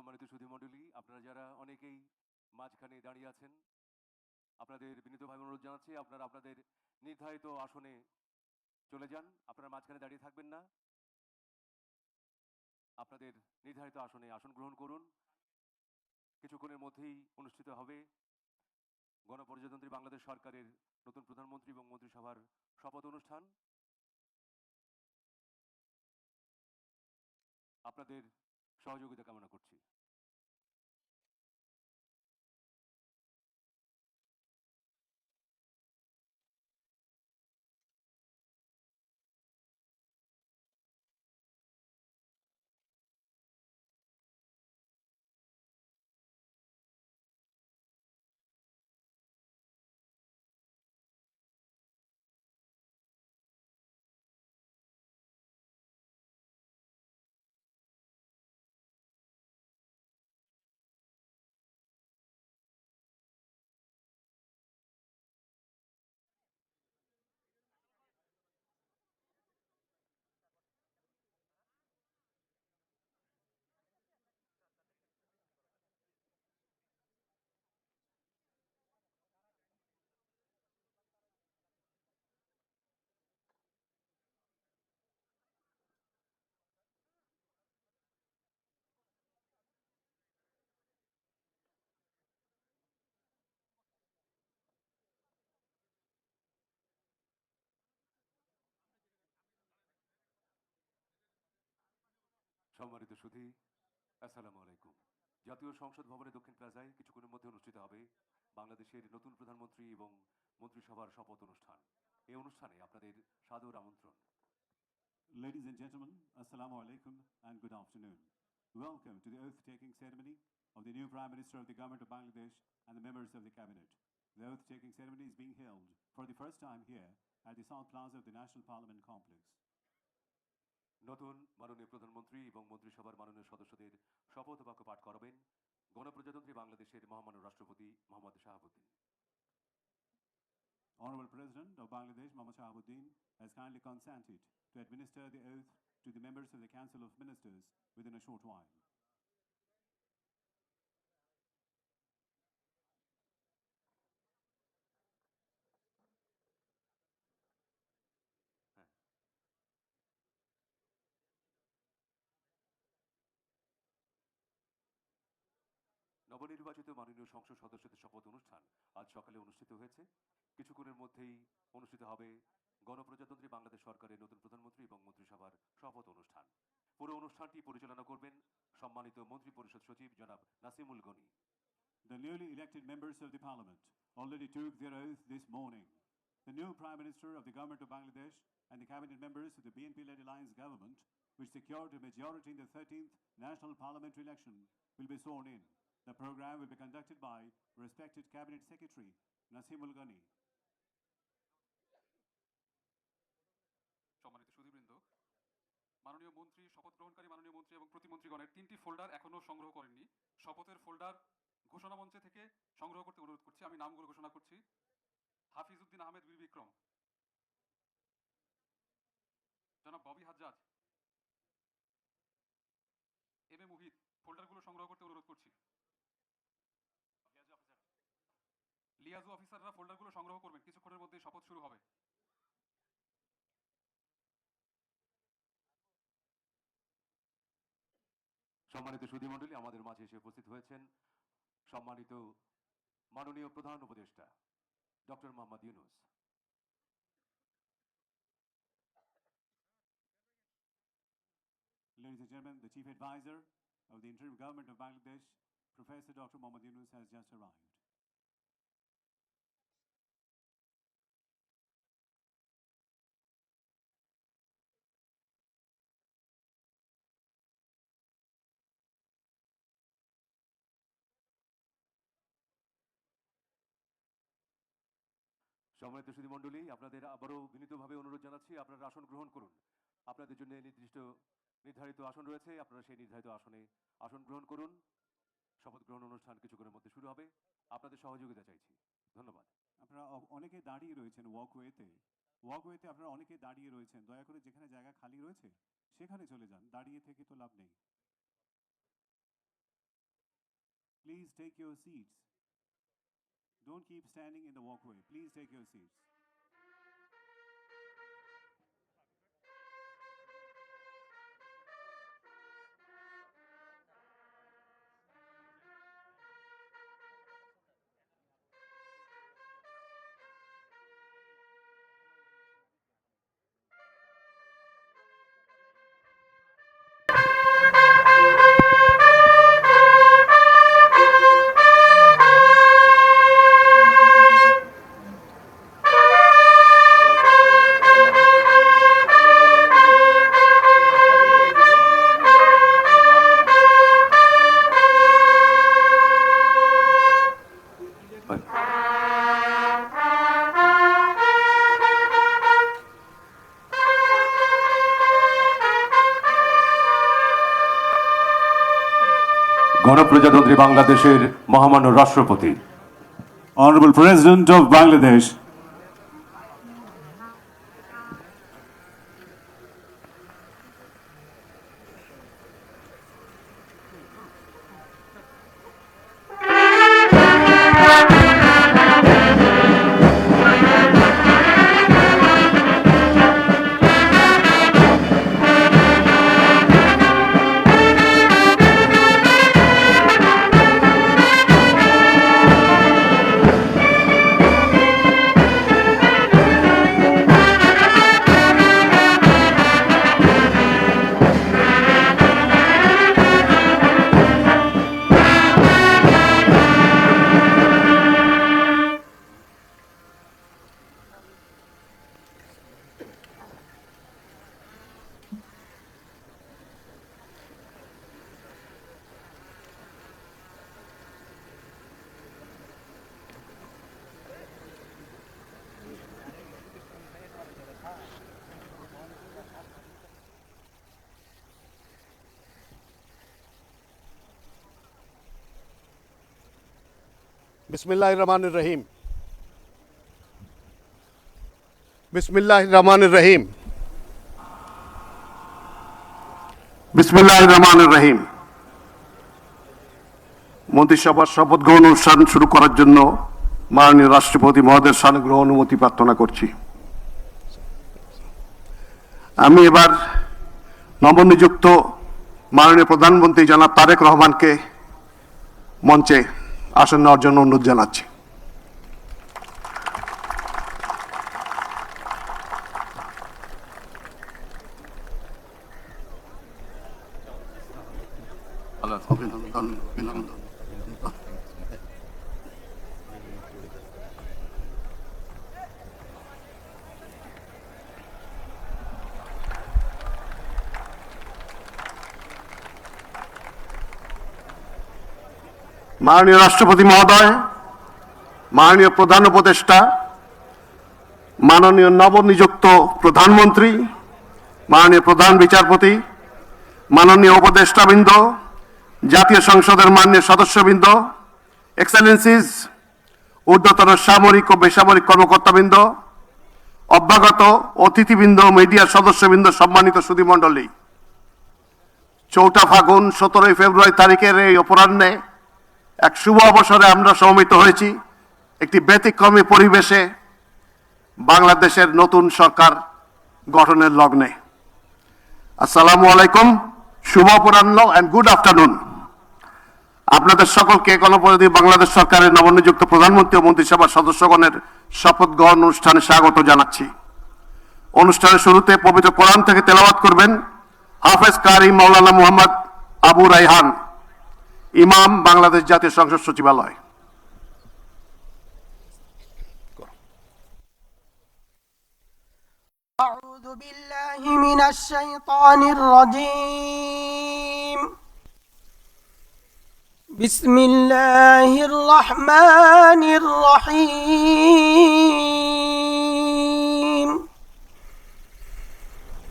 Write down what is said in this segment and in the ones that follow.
সম্মানিত সুধীমণ্ডলী, আপনারা যারা অনেকেই মাঝখানে দাঁড়িয়ে আছেন, আপনাদের বিনীতভাবে অনুরোধ জানাচ্ছি আপনারা আপনাদের নির্ধারিত আসনে চলে যান। আপনারা মাঝখানে দাঁড়িয়ে থাকবেন না। আপনাদের নির্ধারিত আসনে আসন গ্রহণ করুন। কিছুক্ষণের মধ্যেই অনুষ্ঠিত হবে গণপ্রজাতন্ত্রী বাংলাদেশ সরকারের নতুন প্রধানমন্ত্রী এবং মন্ত্রিসভার শপথ অনুষ্ঠান। আপনাদের সহযোগিতা কামনা করছি। সম্মানিত সুধী, আসসালামু আলাইকুম। জাতীয় সংসদ ভবনের দক্ষিণ প্লাজায় কিছুক্ষণের মধ্যে অনুষ্ঠিত হবে বাংলাদেশের নতুন প্রধানমন্ত্রী এবং মন্ত্রিসভার শপথ অনুষ্ঠান। এই অনুষ্ঠানে আপনাদের সাদর আমন্ত্রণ। Ladies and gentlemen, Assalamu alaikum and good afternoon. Welcome to the oath-taking ceremony of the new Prime Minister of the Government of Bangladesh and the members of the Cabinet. The oath-taking ceremony is being held for the first time here at the South Plaza of the National Parliament Complex. নতুন মাননীয় প্রধানমন্ত্রী এবং মন্ত্রিসভার মাননীয় সদস্যদের শপথ বাক্য পাঠ করাবেন গণপ্রজাতন্ত্রী বাংলাদেশের মহামান্য রাষ্ট্রপতি Mohammad Shahabuddin. Honorable President of Bangladesh, Mohammad Shahabuddin, has kindly consented to administer the oath to the members of the Council of Ministers within a short while. হ্যাঁ, নবনির্বাচিত মাননীয় সংসদ সদস্যদের শপথ অনুষ্ঠান আজ সকালে অনুষ্ঠিত হয়েছে। কিছুক্ষণের মধ্যেই অনুষ্ঠিত হবে গণপ্রজাতন্ত্রী বাংলাদেশ সরকারের নতুন প্রধানমন্ত্রী এবং মন্ত্রিসভার শপথ অনুষ্ঠান। পুরো অনুষ্ঠানটি পরিচালনা করবেন সম্মানিত মন্ত্রী পরিষদ সচিব জনাব Nasimul Gani. The newly elected members of the Parliament already took their oath this morning. The new Prime Minister of the Government of Bangladesh and the cabinet members of the BNP-led alliance government, which secured a majority in the 13th National Parliamentary election, will be sworn in. The program will be conducted by respected Cabinet Secretary Nasimul Ghani. সম্মানিত সুধীবৃন্দ, মাননীয় মন্ত্রী, শপথ গ্রহণকারী মাননীয় মন্ত্রী এবং প্রতিমন্ত্রীগণের 3টি folder এখনো সংগ্রহ করেননি। শপথের ফোল্ডার ঘোষণা মঞ্চে থেকে সংগ্রহ করতে অনুরোধ করছি। আমি নামগুলো ঘোষণা করছি: হাফিজ উদ্দিন আহমেদ বীর বিক্রম, জনাব ববি হাজ্জাজ, এম এ মুহিত। ফোল্ডারগুলো সংগ্রহ করতে অনুরোধ করছি। লিয়াজু অফিসাররা ফোল্ডারগুলো সংগ্রহ করবেন, কিছুক্ষণের মধ্যে শপথ শুরু হবে। সম্মানিত সুধীমণ্ডলী, আমাদের মাঝে এসে উপস্থিত হয়েছেন সম্মানিত মাননীয় প্রধান উপদেষ্টা doctor Mohammad Yunus. Ladies and gentlemen, the Chief Advisor of the Interim Government of Bangladesh, Professor Dr. Mohammad Yunus, has just arrived. সম্মানিত সুধীমণ্ডলী, আপনাদের আবারও বিনীতভাবে অনুরোধ জানাচ্ছি আপনারা আসন গ্রহণ করুন। আপনাদের জন্য নির্ধারিত আসন রয়েছে, আপনারা সেই নির্ধারিত আসনে আসন গ্রহণ করুন। শপথ গ্রহণ অনুষ্ঠান কিছুক্ষণের মধ্যে শুরু হবে। আপনাদের সহযোগিতা চাইছি। ধন্যবাদ। আপনারা অনেকে দাঁড়িয়ে রয়েছেন ওয়াকওয়েতে আপনারা অনেকে দাঁড়িয়ে রয়েছেন। দয়া করে যেখানে জায়গা খালি রয়েছে সেখানে চলে যান, দাঁড়িয়ে থেকে তো লাভ নেই। please take your seats. Don't keep standing in the walkway. Please take your seats. গণপ্রজাতন্ত্রী বাংলাদেশের মহামান্য রাষ্ট্রপতি, Honorable President of Bangladesh, बिस्मिल्लाहिर्रहमानिर्रहीम। बिस्मिल्लाहिर्रहमानिर्रहीम। बिस्मिल्लाहिर्रहमानिर्रहीम। মন্ত্রিসভার শপথ গ্রহণ অনুষ্ঠান শুরু করার জন্য মাননীয় রাষ্ট্রপতি মহোদয়ের সানুগ্রহ অনুমতি প্রার্থনা করছি। আমি এবার নবনিযুক্ত মাননীয় প্রধানমন্ত্রী জনাব তারেক রহমানকে মঞ্চে আসন নেওয়ার জন্য অনুরোধ জানাচ্ছি। মাননীয় রাষ্ট্রপতি মহোদয়, মাননীয় প্রধান উপদেষ্টা, মাননীয় নবনিযুক্ত প্রধানমন্ত্রী, মাননীয় প্রধান বিচারপতি, মাননীয় উপদেষ্টাবৃন্দ, জাতীয় সংসদের মাননীয় সদস্যবৃন্দ, এক্সেলেন্সিজ, ঊর্ধ্বতন সামরিক ও বেসামরিক কর্মকর্তাবৃন্দ, অভ্যাগত অতিথিবৃন্দ, মিডিয়ার সদস্যবৃন্দ, সম্মানিত সুধীমণ্ডলী, 4 ফাগুন 17 ফেব্রুয়ারি তারিখের এই অপরাহ্নে এক শুভ অবসরে আমরা সমবেত হয়েছি একটি ব্যতিক্রমী পরিবেশে বাংলাদেশের নতুন সরকার গঠনের লগ্নে। আসসালামু আলাইকুম, শুভ অপরাহ্ন এন্ড গুড আফটারনুন। আপনাদের সকলকে গণপ্রজাতন্ত্রী বাংলাদেশ সরকারের নবনিযুক্ত প্রধানমন্ত্রী ও মন্ত্রিসভার সদস্যগণের শপথ গ্রহণ অনুষ্ঠানে স্বাগত জানাচ্ছি। অনুষ্ঠানের শুরুতে পবিত্র কোরআন থেকে তেলাওয়াত করবেন হাফেজ কারি মাওলানা মুহাম্মদ আবু রাইহান, ইমাম, বাংলাদেশ জাতীয় সংসদ সচিবালয়। أعوذ بالله من الشيطان الرجيم. بسم الله الرحمن الرحيم.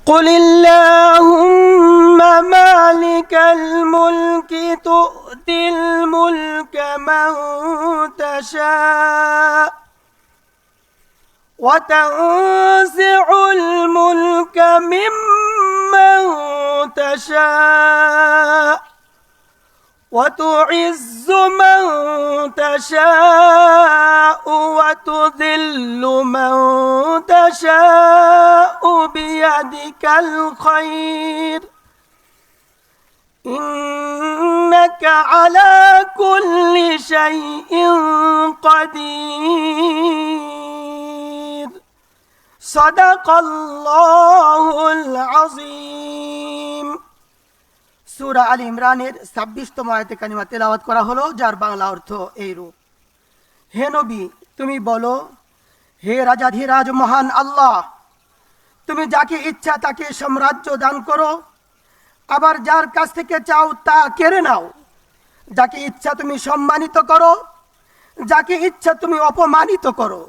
قل اللهم مالك الملك تؤتي الملك من تشاء وتنزع الملك ممن تشاء وتعز من تشاء وتذل من تشاء بيدك الخير إنك على كل شيء قدير صدق الله العظيم সূরা আল ইমরানের 26তম আয়াতে কারিমা তেলাওয়াত করা হলো, যার বাংলা অর্থ এইরূপ: হে নবী, তুমি বলো, হে রাজাধিরাজ মহান আল্লাহ, তুমি যাকে ইচ্ছা তাকে সাম্রাজ্য দান করো, আবার যার কাছ থেকে চাও তা কেড়ে নাও। যাকে ইচ্ছা তুমি সম্মানিত করো, যাকে ইচ্ছা তুমি অপমানিত করো।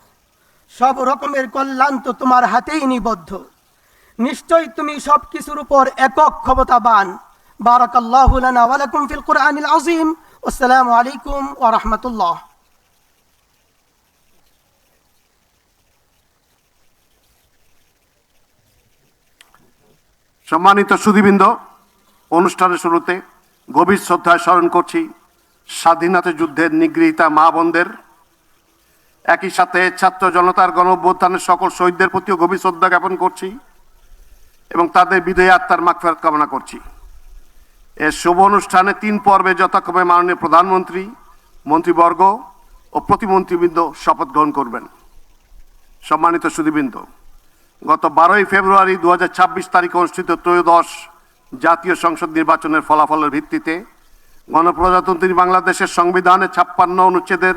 সব রকমের কল্যাণ তো তোমার হাতেই নিবদ্ধ। নিশ্চয়ই তুমি সব কিছুর উপর একক ক্ষমতাবান। বারাকাল্লাহু লানা ওয়া লাকুম ফিল কুরআনিল আযীম। আসসালামু আলাইকুম ওয়া রাহমাতুল্লাহ। সম্মানিত সুধীবৃন্দ, অনুষ্ঠানের শুরুতে গভীর শ্রদ্ধায় স্মরণ করছি স্বাধীনতা যুদ্ধের নিগৃহীতা মা বোনদের। একই সাথে ছাত্র জনতার গণ অভ্যুত্থানের সকল শহীদদের প্রতিও গভীর শ্রদ্ধা জ্ঞাপন করছি এবং তাদের বিদেহী আত্মার মাগফিরাত কামনা করছি। এর শুভ অনুষ্ঠানে 3 পর্বে যথাক্রমে মাননীয় প্রধানমন্ত্রী, মন্ত্রীবর্গ ও প্রতিমন্ত্রীবৃন্দ শপথ গ্রহণ করবেন। সম্মানিত সুধীবৃন্দ, গত 12ই ফেব্রুয়ারি 2026 তারিখে অনুষ্ঠিত ত্রয়োদশ জাতীয় সংসদ নির্বাচনের ফলাফলের ভিত্তিতে গণপ্রজাতন্ত্রী বাংলাদেশের সংবিধানের 56 অনুচ্ছেদের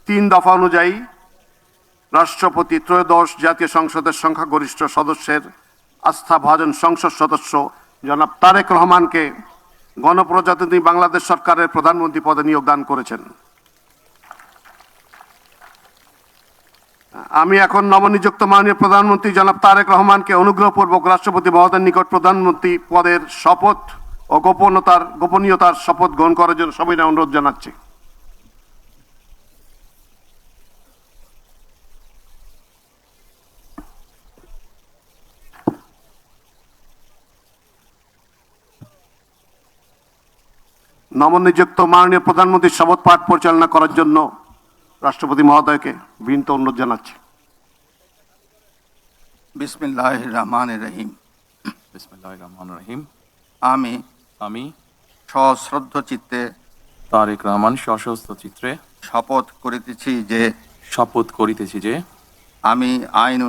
3 দফা অনুযায়ী রাষ্ট্রপতি ত্রয়োদশ জাতীয় সংসদের সংখ্যাগরিষ্ঠ সদস্যের আস্থাভাজন সংসদ সদস্য জনাব তারেক রহমানকে গণপ্রজাতন্ত্রী বাংলাদেশ সরকারের প্রধানমন্ত্রী পদে নিয়োগ দান করেছেন। আমি এখন নবনিযুক্ত মাননীয় প্রধানমন্ত্রী জনাব তারেক রহমানকে অনুগ্রহপূর্বক রাষ্ট্রপতি মহোদয়ের নিকট প্রধানমন্ত্রী পদের শপথ ও গোপনীয়তার শপথ গ্রহণ করার জন্য সবিনয় অনুরোধ জানাচ্ছি। নবনিযুক্ত মাননীয় প্রধানমন্ত্রীর শপথ পাঠ পরিচালনা করার জন্য রাষ্ট্রপতি মহোদয়কে বিনীত অনুরোধ জানাচ্ছি। বিসমিল্লাহির রহমানির রহিম। বিসমিল্লাহির রহমানির রহিম। আমি সশ্রদ্ধ চিত্তে তারেক রহমান সশস্ত্র চিত্রে শপথ করিতেছি যে আমি আইন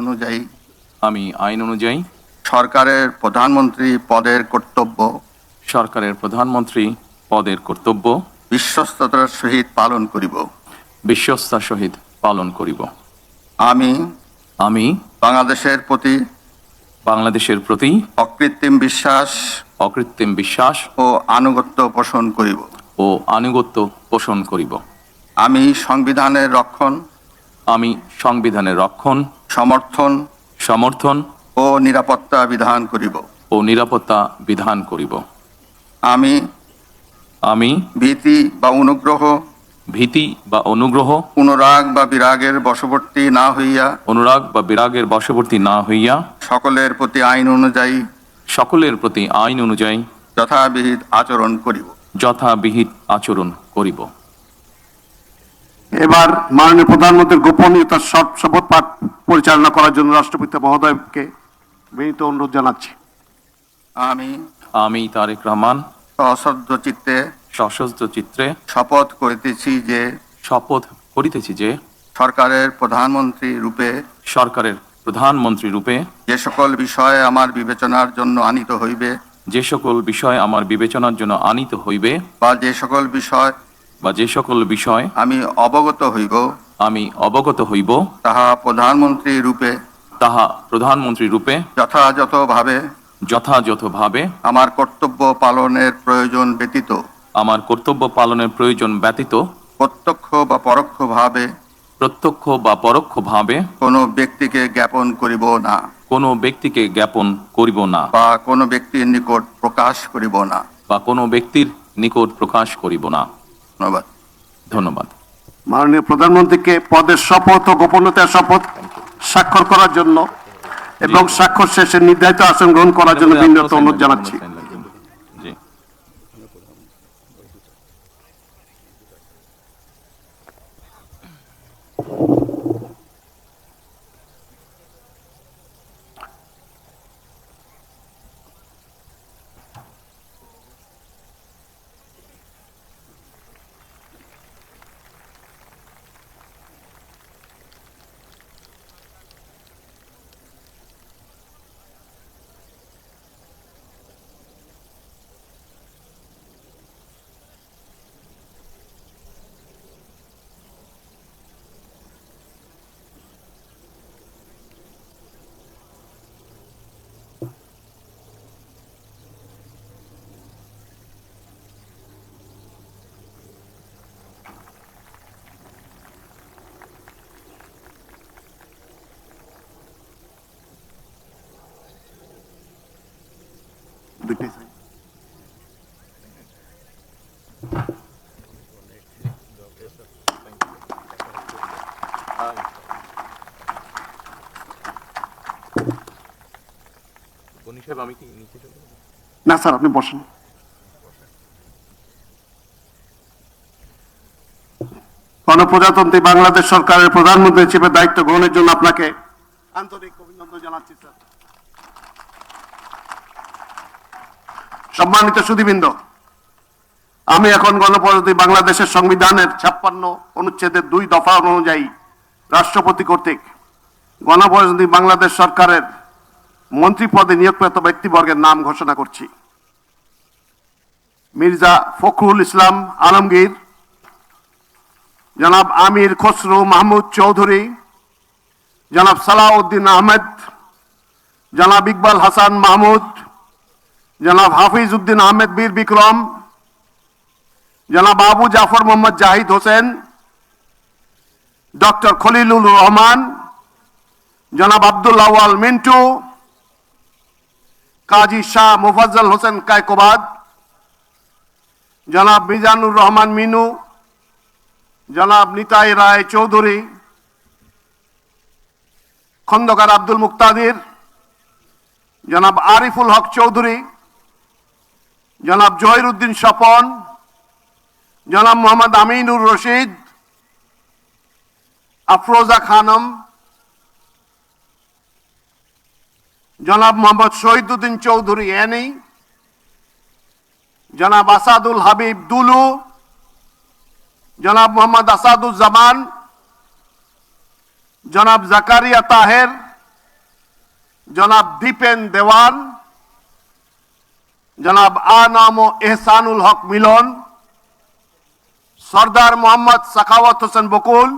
অনুযায়ী সরকারের প্রধানমন্ত্রী পদের কর্তব্য বিশ্বস্ততার সহিত পালন করিব। আমি বাংলাদেশের প্রতি অকৃত্রিম বিশ্বাস ও আনুগত্য পোষণ করিব। আমি সংবিধানের রক্ষণ সমর্থন ও নিরাপত্তা বিধান করিব। আমি ভীতি বা অনুগ্রহ অনুরাগ বা বিরাগের বশবর্তী না হইয়া সকলের প্রতি আইন অনুযায়ী যথাবিহিত আচরণ করিব। এবার মাননীয় প্রধানমন্ত্রীর গোপনীয়তার শপথ পাঠ পরিচালনা করার জন্য রাষ্ট্রপতি মহোদয়কে বিনীত অনুরোধ জানাচ্ছি। আমি তারেক রহমান সশস্ত্র চিত্রে শপথ করিতেছি যে সরকারের প্রধানমন্ত্রী রূপে যে সকল বিষয় আমার বিবেচনার জন্য আনিত হইবে বা যে সকল বিষয় আমি অবগত হইব তাহা প্রধানমন্ত্রী রূপে যথাযথভাবে আমার কর্তব্য পালনের প্রয়োজন ব্যতীত প্রত্যক্ষ বা পরোক্ষভাবে কোনো ব্যক্তিকে জ্ঞাপন করিব না বা কোনো ব্যক্তির নিকট প্রকাশ করিব না। ধন্যবাদ। মাননীয় প্রধানমন্ত্রীকে পদের শপথ ও গোপনীয়তার শপথ স্বাক্ষর করার জন্য এবং স্বাক্ষর শেষে নির্ধারিত আসন গ্রহণ করার জন্য বিনীত অনুরোধ জানাচ্ছি। দুইটাই না স্যার, আপনি বসেন। গণপ্রজাতন্ত্রী বাংলাদেশ সরকারের প্রধানমন্ত্রী হিসেবে দায়িত্ব গ্রহণের জন্য আপনাকে আন্তরিক অভিনন্দন জানাচ্ছি স্যার। সম্মানিত সুধীবৃন্দ, আমি এখন গণপ্রজাতন্ত্রী বাংলাদেশের সংবিধানের 56 অনুচ্ছেদের 2 দফা অনুযায়ী রাষ্ট্রপতি কর্তৃক গণপ্রজাতন্ত্রী বাংলাদেশ সরকারের মন্ত্রী পদে নিয়োগপ্রাপ্ত ব্যক্তিবর্গের নাম ঘোষণা করছি। মির্জা ফখরুল ইসলাম আলমগীর, জনাব আমির খসরু মাহমুদ চৌধুরী, জনাব সালাউদ্দিন আহমেদ, জনাব ইকবাল হাসান মাহমুদ, জনাব হাফিজ উদ্দিন আহমেদ বীর বিক্রম, জনাব আবু জাফর মোহাম্মদ জাহিদ হোসেন, ডক্টর খলিলুর রহমান, জনাব আব্দুল আওয়াল মিন্টু, কাজী শাহ মুফাজ্জল হোসেন কায়কোবাদ, জনাব মিজানুর রহমান মিনু, জনাব নিতাই রায় চৌধুরী, খন্দকার আব্দুল মুক্তাদির, জনাব আরিফুল হক চৌধুরী, জনাব জহির উদ্দিন স্বপন, জনাব মোহাম্মদ আমিনুর রশিদ, আফরোজা খানম, জনাব মোহাম্মদ শহীদুদ্দিন চৌধুরী এনি, জনাব আসাদুল হাবিব দুলু, জনাব মোহাম্মদ আসাদুজ্জামান, জনাব জাকারিয়া তাহের, জনাব দীপেন দেওয়ান, জনাব আনাম ও এহসানুল হক মিলন, সর্দার মোহাম্মদ সাখাওয়াত হোসেন বকুল,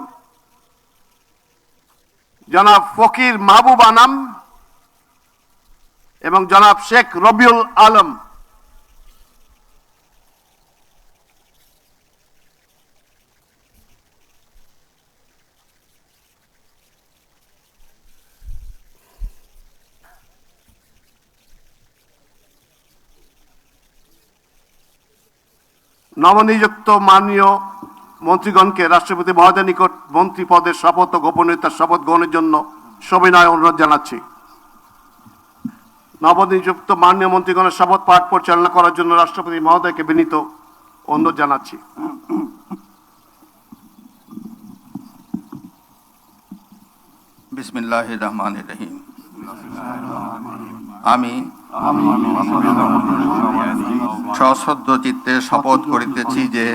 জনাব ফকির মাহবুব আনাম এবং জনাব শেখ রবিউল আলম। নবনিযুক্ত মাননীয় মন্ত্রীগণকে রাষ্ট্রপতি মহোদয়ের নিকট মন্ত্রী পদের শপথ ও গোপনীয়তার শপথ গ্রহণের জন্য সবিনয় অনুরোধ জানাচ্ছি। নবনিযুক্ত মাননীয় মন্ত্রীগণের শপথ পাঠ পরিচালনা করার জন্য রাষ্ট্রপতি মহোদয়কে বিনীত অনুরোধ জানাচ্ছি। বিসমিল্লাহির রহমানির রহিম। আমি সশ্রদ্ধ চিত্তে শপথ করিতেছি যে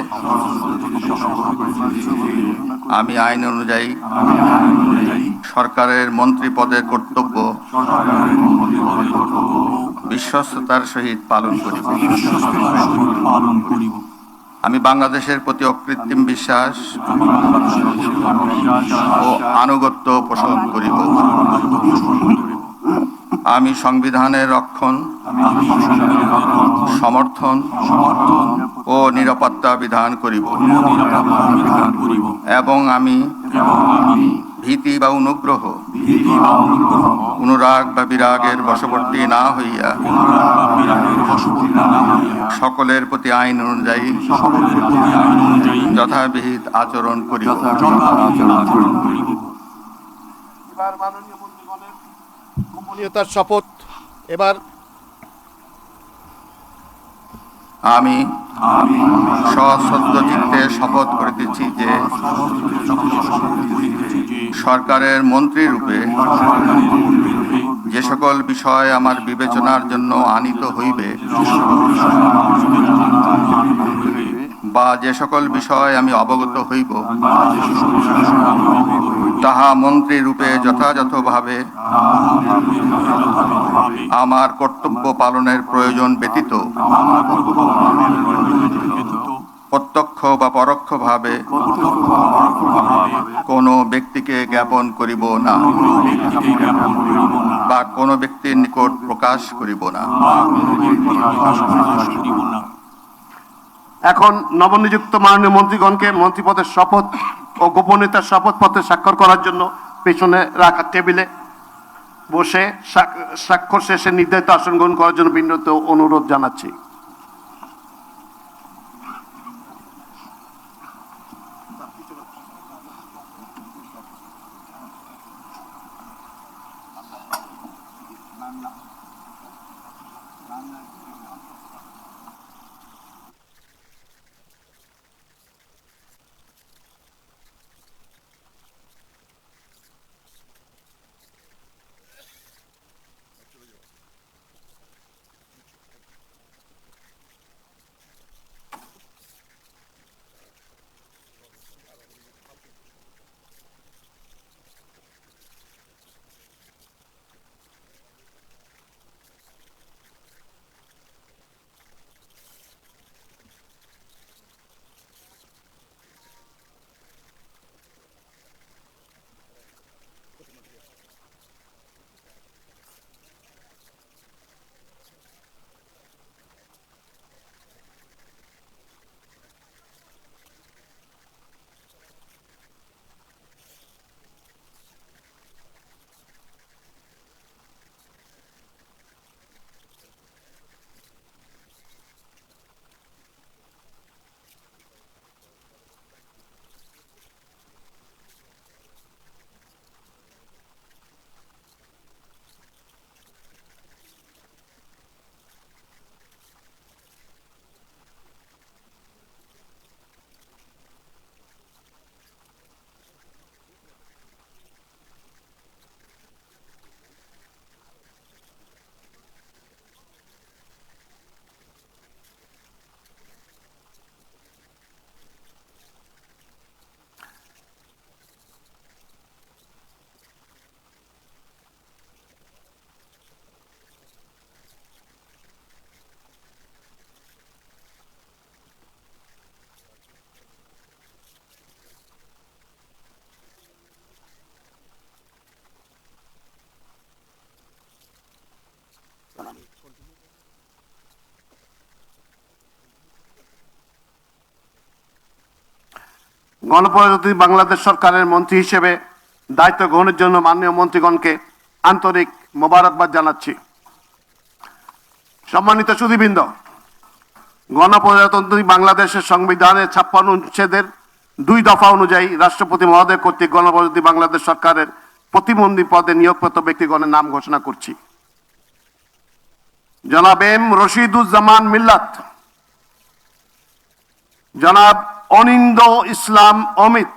আমি আইন অনুযায়ী সরকারের মন্ত্রী পদের কর্তব্য বিশ্বস্ততার সহিত পালন করিব। আমি বাংলাদেশের প্রতি অকৃত্রিম বিশ্বাস ও আনুগত্য পোষণ করিব। আমি সংবিধানের রক্ষণ, সমর্থন ও নিরাপত্তা বিধান করিব এবং আমি ভীতি বা অনুগ্রহ, অনুরাগ বা বিরাগের বশবর্তী না হইয়া সকলের প্রতি আইন অনুযায়ী যথাবিহিত আচরণ করিব। এবার মাননীয় মন্ত্রীগণের গোপনীয়তার শপথ। এবার আমি সশ্রদ্ধ চিত্তে শপথ করিতেছি যে সরকারের মন্ত্রী রূপে যে সকল বিষয় আমার বিবেচনার জন্য আনিত হইবে বা যে সকল বিষয় আমি অবগত হইব তাহা মন্ত্রী রূপে যথাযথভাবে আমার কর্তব্য পালনের প্রয়োজন ব্যতীত প্রত্যক্ষ বা পরোক্ষভাবে কোনো ব্যক্তিকে জ্ঞাপন করিব না বা কোনো ব্যক্তির নিকট প্রকাশ করিব না। এখন নবনিযুক্ত মাননীয় মন্ত্রীগণকে মন্ত্রীপদের শপথ ও গোপনীয়তার শপথপত্রে স্বাক্ষর করার জন্য পেছনে রাখা টেবিলে বসে স্বাক্ষর শেষে নির্ধারিত আসন গ্রহণ করার জন্য বিনীত অনুরোধ জানাচ্ছি। গণপ্রজাতন্ত্রী বাংলাদেশ সরকারের মন্ত্রী হিসেবে দায়িত্ব গ্রহণের জন্য মাননীয় মন্ত্রীগণকে আন্তরিক মোবারকবাদ জানাচ্ছি। সম্মানিত সুধীবৃন্দ, গণপ্রজাতন্ত্রী বাংলাদেশের সংবিধানের 56 অনুচ্ছেদের 2 দফা অনুযায়ী রাষ্ট্রপতি মহোদয় কর্তৃক গণপ্রজাতন্ত্রী বাংলাদেশ সরকারের প্রতিমন্ত্রী পদে নিয়োগপ্রাপ্ত ব্যক্তিগণের নাম ঘোষণা করছি। জনাব এম রশিদুজ্জামান মিল্লাত, জনাব অনিন্দ ইসলাম অমিত,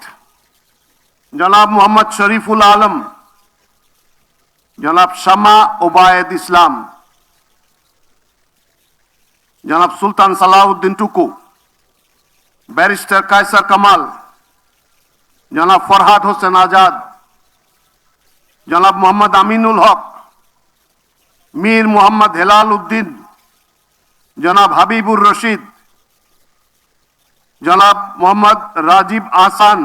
জনাব মোহাম্মদ শরীফুল আলম, জনাব শামা ওবায়েদ ইসলাম, জনাব সুলতান সালাউদ্দিন টুকু, ব্যারিস্টার কায়সার কামাল, জনাব ফরহাদ হোসেন আজাদ, জনাব মোহাম্মদ আমিনুল হক, মীর মোহাম্মদ হেলাল উদ্দিন, জনাব হাবিবুর রশিদ, জনাব মোহাম্মদ রাজীব আহসান,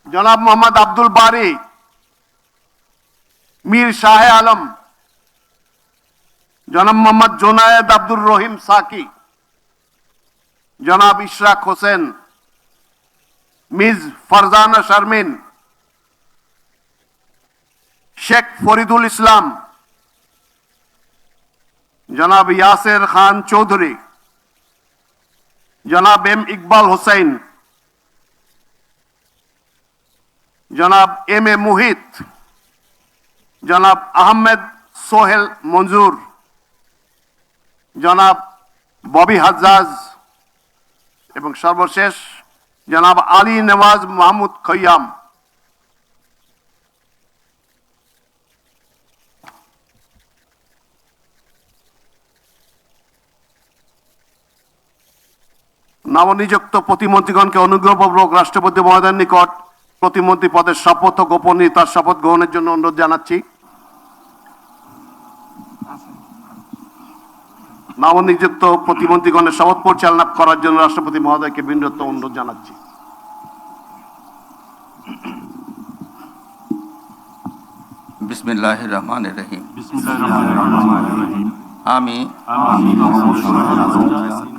জনাব মোহাম্মদ আব্দুল বারি, মীর শাহ আলম, জনাব মোহাম্মদ জোনায়েদ আব্দুর রহিম সাকি, জনাব ইশরাক হোসেন, মিস ফারজানা শারমিন, শেখ ফরিদুল ইসলাম, জনাব ইয়াসের খান চৌধুরী, জনাব এম ইকবাল হোসেন, জনাব এম এ মুহিত, জনাব আহমেদ সোহেল মঞ্জুর, জনাব ববি হাজ্জাজ এবং সর্বশেষ জনাব আলী নেওয়াজ মাহমুদ খৈয়াম। নবনিযুক্ত প্রতিমন্ত্রীগণকে অনুগ্রহপূর্বক রাষ্ট্রপতি মহোদয়ের নিকট প্রতিমন্ত্রী পদের শপথ ও গোপনীয়তার শপথ গ্রহণের জন্য অনুরোধ জানাচ্ছি। নবনিযুক্ত প্রতিমন্ত্রীগণের শপথ পরিচালনা করার জন্য রাষ্ট্রপতি মহোদয়কে বিনীত অনুরোধ জানাচ্ছি। বিসমিল্লাহির রহমানির রহিম। আমি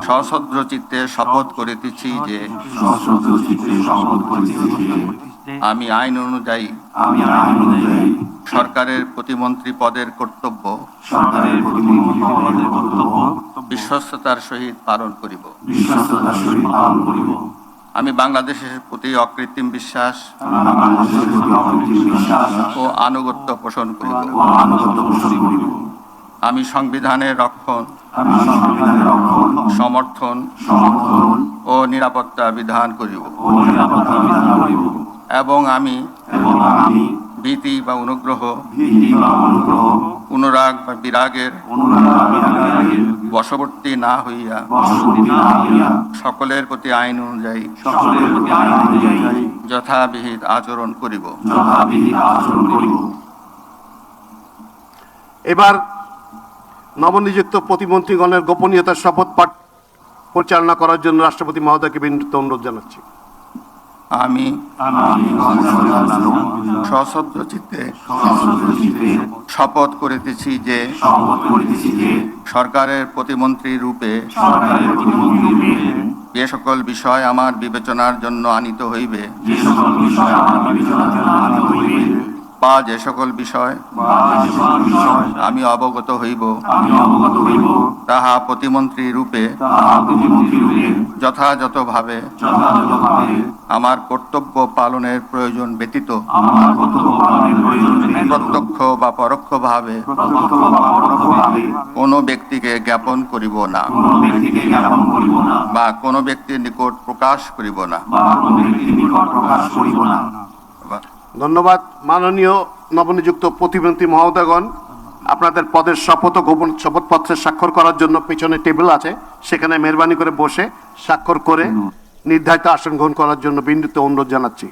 সশ্রদ্ধ চিত্তে শপথ করিতেছি যে আমি আইন অনুযায়ী সরকারের প্রতিমন্ত্রী পদের কর্তব্য বিশ্বস্ততার সহিত পালন করিব। আমি বাংলাদেশের প্রতি অকৃত্রিম বিশ্বাস ও আনুগত্য পোষণ করিব। আমি সংবিধানের রক্ষণ, সমর্থন ও নিরাপত্তা বিধান করিব এবং আমি ভীতি বা অনুগ্রহ, অনুরাগ বা বিরাগের বশবর্তী না হইয়া সকলের প্রতি আইন অনুযায়ী যথাবিহিত আচরণ করিব। এবার নবনিযুক্ত প্রতিমন্ত্রীগণের গোপনীয়তার শপথ পাঠ পরিচালনা করার জন্য রাষ্ট্রপতি মহোদয়কে বিনীত অনুরোধ জানাচ্ছি। আমি সশ্রদ্ধ চিত্তে শপথ করিতেছি যে সরকারের প্রতিমন্ত্রী রূপে যে সকল বিষয় আমার বিবেচনার জন্য আনিত হইবে বা যে সকল বিষয় আমি অবগত হইব তাহা প্রতিমন্ত্রী রূপে যথাযথভাবে আমার কর্তব্য পালনের প্রয়োজন ব্যতীত প্রত্যক্ষ বা পরোক্ষভাবে কোনো ব্যক্তিকে জ্ঞাপন করিব না বা কোনো ব্যক্তির নিকট প্রকাশ করিব না। ধন্যবাদ। মাননীয় নবনিযুক্ত প্রতিমন্ত্রী মহোদয়গণ, আপনাদের পদের শপথ ও গোপন শপথপত্রে স্বাক্ষর করার জন্য পিছনে টেবিল আছে, সেখানে মেহরবানি করে বসে স্বাক্ষর করে নির্ধারিত আসন গ্রহণ করার জন্য বিনীত অনুরোধ জানাচ্ছি।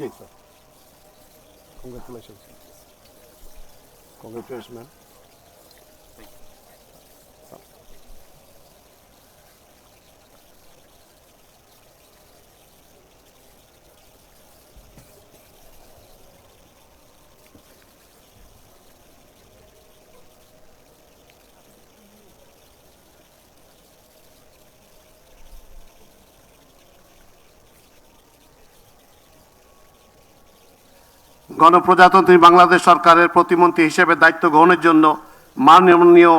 Yes, sir. Congratulations. Congratulations, ma'am. গণপ্রজাতন্ত্রী বাংলাদেশ সরকারের প্রতিমন্ত্রী হিসেবে দায়িত্ব গ্রহণের জন্য মাননীয়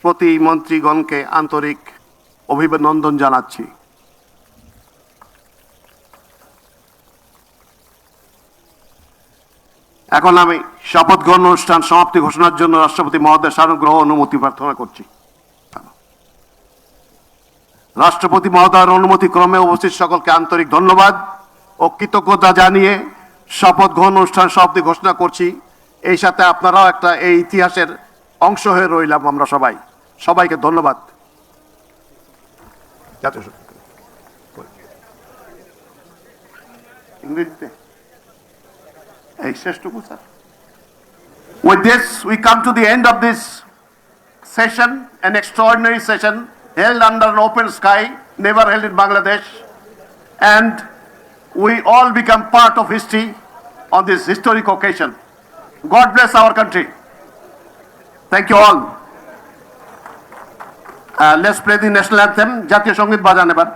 প্রতিমন্ত্রীগণকে আন্তরিক অভিনন্দন জানাচ্ছি। এখন আমি শপথ গ্রহণ অনুষ্ঠান সমাপ্তি ঘোষণার জন্য রাষ্ট্রপতি মহোদয়ের সানুগ্রহ অনুমতি প্রার্থনা করছি। রাষ্ট্রপতি মহোদয়ের অনুমতি ক্রমে উপস্থিত সকলকে আন্তরিক ধন্যবাদ ও কৃতজ্ঞতা জানিয়ে শপথ গ্রহণ অনুষ্ঠান সমাপ্তি ঘোষণা করছি। এই সাথে আপনারাও একটা এই ইতিহাসের অংশ হয়ে রইলাম আমরা সবাই। সবাইকে ধন্যবাদ। ইংরেজিতে এই শেষটুকু sir. With this, we come to the end of this session, an extraordinary session held under an open sky, never held in Bangladesh, and we all become part of history on this historic occasion. God bless our country. Thank you all. Let's play the national anthem. Jatiya Sangit bajan ebar.